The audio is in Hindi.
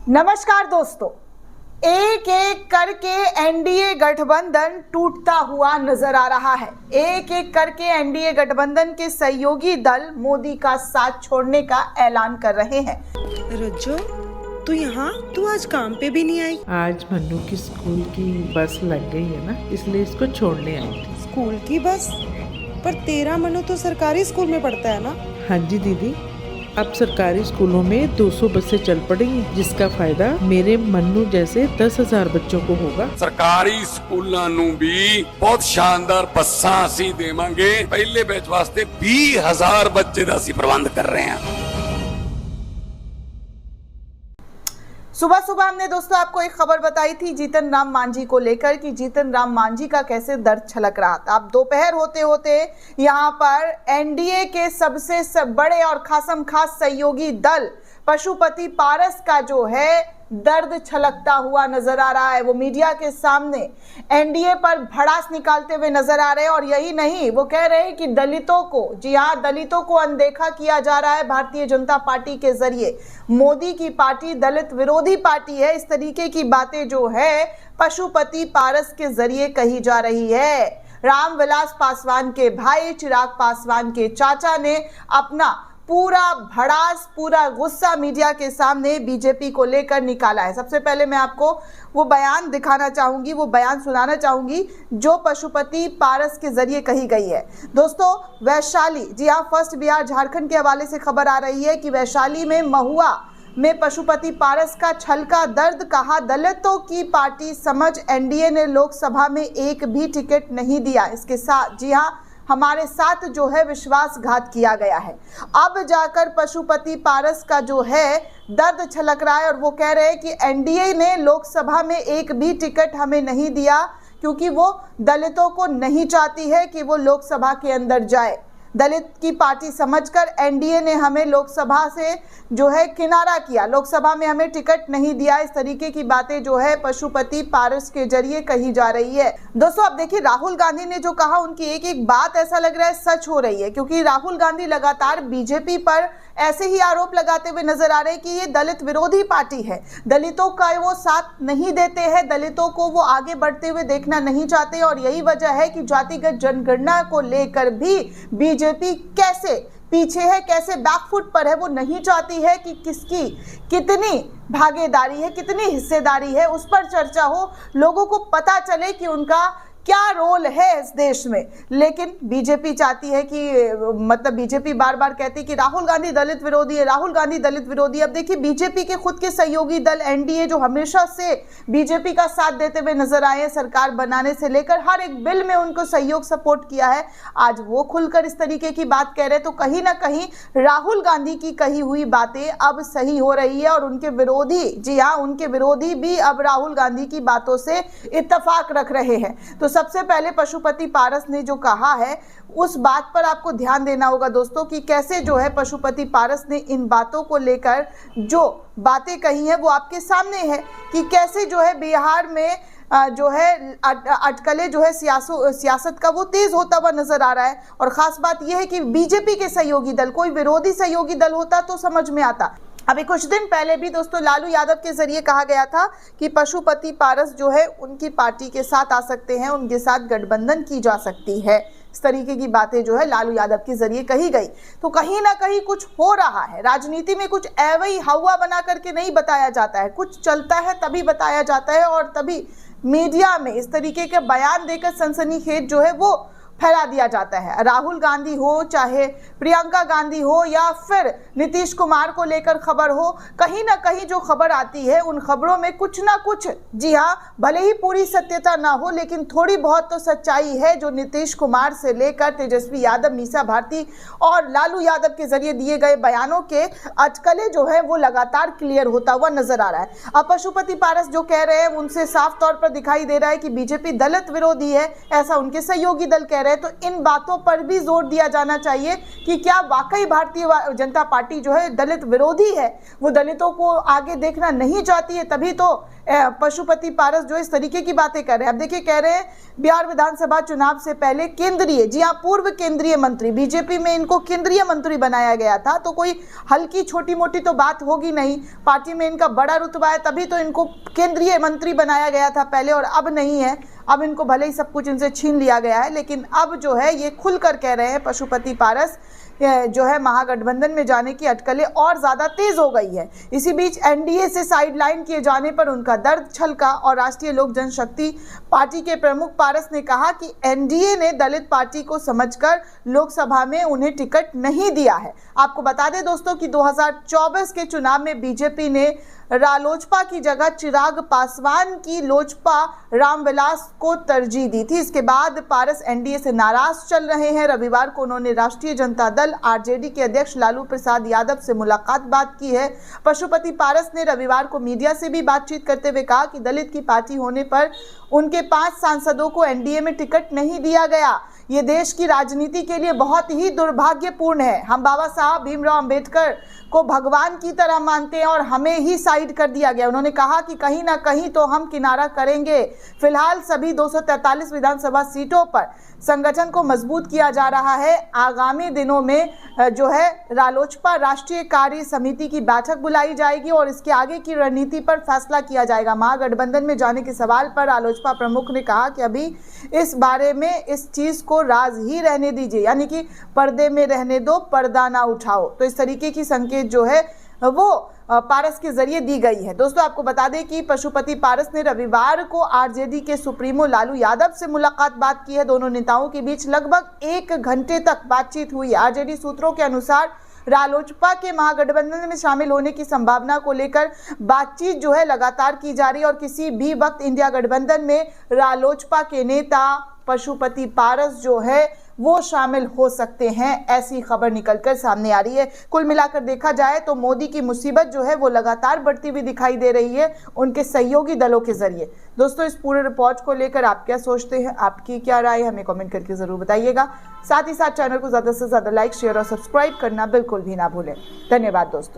नमस्कार दोस्तों, एक एक करके एनडीए गठबंधन टूटता हुआ नजर आ रहा है। एक एक करके एनडीए गठबंधन के सहयोगी दल मोदी का साथ छोड़ने का ऐलान कर रहे हैं। रज्जो, तू आज काम पे भी नहीं आई? आज मन्नू की स्कूल की बस लग गई है ना, इसलिए इसको छोड़ने आई थी। स्कूल की बस? पर तेरा मन्नू तो सरकारी स्कूल में पढ़ता है ना? हाँ जी दीदी, अब सरकारी स्कूलों में 200 बसें चल पड़ेंगी, जिसका फायदा मेरे मन्नू जैसे 10,000 बच्चों को होगा। सरकारी स्कूलों नू भी बहुत शानदार बसां असीं देवांगे। पहले बैच वास्ते 20,000 बच्चे दा असीं प्रबंध कर रहे हैं। सुबह सुबह हमने दोस्तों आपको एक खबर बताई थी जीतन राम मांझी को लेकर कि जीतन राम मांझी का कैसे दर्द छलक रहा था। अब दोपहर होते होते यहाँ पर एनडीए के सबसे बड़े और खासम खास सहयोगी दल पशुपति पारस का जो है दर्द छलकता हुआ नजर आ रहा है। वो मीडिया के सामने एनडीए पर भड़ास निकालते हुए नजर आ रहे हैं। और यही नहीं, वो कह रहे हैं कि दलितों को, जी हाँ, दलितों को अनदेखा किया जा रहा है भारतीय जनता पार्टी के जरिए। मोदी की पार्टी दलित विरोधी पार्टी है, इस तरीके की बातें जो है पशुपति पारस के जरिए कही जा रही है। रामविलास पासवान के भाई चिराग पासवान के चाचा ने अपना पूरा भड़ास, पूरा गुस्सा मीडिया के सामने बीजेपी को लेकर निकाला है। सबसे पहले मैं आपको वो बयान दिखाना चाहूंगी, वो बयान सुनाना चाहूंगी जो पशुपति पारस के जरिए कही गई है। दोस्तों, वैशाली, जी हाँ, फर्स्ट बिहार झारखंड के हवाले से खबर आ रही है कि वैशाली में महुआ में पशुपति पारस का छलका दर्द। कहा, दलितों की पार्टी समझ एनडीए ने लोकसभा में एक भी टिकट नहीं दिया। इसके साथ, जी हाँ, हमारे साथ जो है विश्वासघात किया गया है। अब जाकर पशुपति पारस का जो है दर्द छलक रहा है और वो कह रहे हैं कि एनडीए ने लोकसभा में एक भी टिकट हमें नहीं दिया क्योंकि वो दलितों को नहीं चाहती है कि वो लोकसभा के अंदर जाए। दलित की पार्टी समझकर एनडीए ने हमें लोकसभा से जो है किनारा किया, लोकसभा में हमें टिकट नहीं दिया। इस तरीके की बातें जो है पशुपति पारस के जरिए कही जा रही है। दोस्तों, अब देखिए, राहुल गांधी ने जो कहा, उनकी एक एक बात ऐसा लग रहा है सच हो रही है, क्योंकि राहुल गांधी लगातार बीजेपी पर ऐसे ही आरोप लगाते हुए नजर आ रहे हैं कि ये दलित विरोधी पार्टी है, दलितों का वो साथ नहीं देते हैं, दलितों को वो आगे बढ़ते हुए देखना नहीं चाहते। और यही वजह है कि जातिगत जनगणना को लेकर भी बीजेपी कैसे पीछे है, कैसे बैकफुट पर है। वो नहीं चाहती है कि किसकी कितनी भागीदारी है, कितनी हिस्सेदारी है, उस पर चर्चा हो, लोगों को पता चले कि उनका क्या रोल है इस देश में। लेकिन बीजेपी चाहती है कि, मतलब बीजेपी बार बार कहती है कि राहुल गांधी दलित विरोधी है, राहुल गांधी दलित विरोधी। अब देखिए, बीजेपी के खुद के सहयोगी दल एनडीए जो हमेशा से बीजेपी का साथ देते हुए नजर आए हैं, सरकार बनाने से लेकर हर एक बिल में उनको सहयोग सपोर्ट किया है, आज वो खुलकर इस तरीके की बात कह रहे हैं। तो कहीं ना कहीं राहुल गांधी की कही हुई बातें अब सही हो रही है और उनके विरोधी, जी हाँ, उनके विरोधी भी अब राहुल गांधी की बातों से इत्तेफाक रख रहे हैं। तो सबसे पहले पशुपति पारस ने जो कहा है उस बात पर आपको ध्यान देना होगा दोस्तों कि कैसे जो है पशुपति पारस ने इन बातों को लेकर जो बातें कही हैं वो आपके सामने है कि कैसे जो है बिहार में जो है अटकलें जो है सियासत का वो तेज होता हुआ नजर आ रहा है। और खास बात यह है कि बीजेपी के सहयोगी दल, कोई विरोधी सहयोगी दल होता तो समझ में आता। अभी कुछ दिन पहले भी दोस्तों लालू यादव के जरिए कहा गया था कि पशुपति पारस जो है उनकी पार्टी के साथ आ सकते हैं, उनके साथ गठबंधन की जा सकती है। इस तरीके की बातें जो है लालू यादव के जरिए कही गई। तो कहीं ना कहीं कुछ हो रहा है राजनीति में, कुछ ऐवही हवा बना करके नहीं बताया जाता है, कुछ चलता है तभी बताया जाता है और तभी मीडिया में इस तरीके के बयान देकर सनसनीखेज जो है वो फैला दिया जाता है। राहुल गांधी हो, चाहे प्रियंका गांधी हो या फिर नीतीश कुमार को लेकर खबर हो, कहीं ना कहीं जो खबर आती है उन खबरों में कुछ ना कुछ, जी हाँ, भले ही पूरी सत्यता ना हो लेकिन थोड़ी बहुत तो सच्चाई है, जो नीतीश कुमार से लेकर तेजस्वी यादव, मीसा भारती और लालू यादव के जरिए दिए गए बयानों के अटकलें जो है वो लगातार क्लियर होता हुआ नजर आ रहा है। अब पशुपति पारस जो कह रहे हैं उनसे साफ तौर पर दिखाई दे रहा है कि बीजेपी दलित विरोधी है, ऐसा उनके सहयोगी दल कह रहे हैं, तो इन बातों पर भी जोर दिया जाना चाहिए कि क्या वाकई भारतीय जनता पार्टी जो है दलित विरोधी है, वो दलितों को आगे देखना नहीं चाहती है, तभी तो पशुपति पारस जो इस तरीके की बातें कर रहे हैं। अब देखिए, कह रहे हैं बिहार विधानसभा चुनाव से पहले केंद्रीय, जी हाँ, पूर्व केंद्रीय मंत्री, बीजेपी में इनको केंद्रीय मंत्री बनाया गया था, तो कोई हल्की छोटी मोटी तो बात होगी नहीं, पार्टी में इनका बड़ा रुतबा है तभी तो इनको केंद्रीय मंत्री बनाया गया था पहले, और अब नहीं है। अब इनको भले ही सब कुछ इनसे छीन लिया गया है, लेकिन अब जो है ये खुलकर कह रहे हैं पशुपति पारस जो है महागठबंधन में जाने की अटकलें और ज्यादा तेज हो गई है। इसी बीच एनडीए से साइडलाइन किए जाने पर उनका दर्द छलका और राष्ट्रीय लोक जनशक्ति पार्टी के प्रमुख पारस ने कहा कि एनडीए ने दलित पार्टी को समझकर लोकसभा में उन्हें टिकट नहीं दिया है। आपको बता दें दोस्तों कि 2024 के चुनाव में बीजेपी ने रालोचपा की जगह चिराग पासवान की लोजपा रामविलास को तरजीह दी थी। इसके बाद पारस एनडीए से नाराज चल रहे हैं। रविवार को उन्होंने राष्ट्रीय जनता दल आरजेडी के अध्यक्ष लालू प्रसाद यादव से बात की है। पशुपति पारस ने रविवार को मीडिया से भी बातचीत करते हुए कहा कि दलित की पार्टी होने पर उनके 5 सांसदों को एनडीए में टिकट नहीं दिया गया। ये देश की राजनीति के लिए बहुत ही दुर्भाग्यपूर्ण है। हम बाबा साहब भीमराव अंबेडकर को भगवान की तरह मानते हैं और हमें ही साइड कर दिया गया। उन्होंने कहा कि कहीं ना कहीं तो हम किनारा करेंगे। फिलहाल सभी 243 विधानसभा सीटों पर संगठन को मजबूत किया जा रहा है। आगामी दिनों में जो है रालोचपा राष्ट्रीय कार्य समिति की बैठक बुलाई जाएगी और इसके आगे की रणनीति पर फैसला किया जाएगा। महागठबंधन में जाने के सवाल पर रालोचपा प्रमुख ने कहा कि अभी इस बारे में इस चीज को राज ही रहने दीजिए, यानी कि पर्दे में रहने दो, पर्दा ना उठाओ। तो इस तरीके की संकेत जो है वो पारस के जरिए दी गई है। दोस्तों, आपको बता दें कि पशुपति पारस ने रविवार को आरजेडी के सुप्रीमो लालू यादव से बात की है। दोनों नेताओं के बीच लगभग 1 घंटे तक बातचीत हुई। आरजेडी सूत्रों के अनुसार रालोचपा के महागठबंधन में शामिल होने की संभावना को लेकर बातचीत जो है लगातार की जा रही है और किसी भी वक्त इंडिया गठबंधन में रालोचपा के नेता पशुपति पारस जो है वो शामिल हो सकते हैं, ऐसी खबर निकलकर सामने आ रही है। कुल मिलाकर देखा जाए तो मोदी की मुसीबत जो है वो लगातार बढ़ती हुई दिखाई दे रही है उनके सहयोगी दलों के जरिए। दोस्तों, इस पूरे रिपोर्ट को लेकर आप क्या सोचते हैं, आपकी क्या राय, हमें कमेंट करके जरूर बताइएगा। साथ ही साथ चैनल को ज्यादा से ज्यादा लाइक, शेयर और सब्सक्राइब करना बिल्कुल भी ना भूलें। धन्यवाद दोस्तों।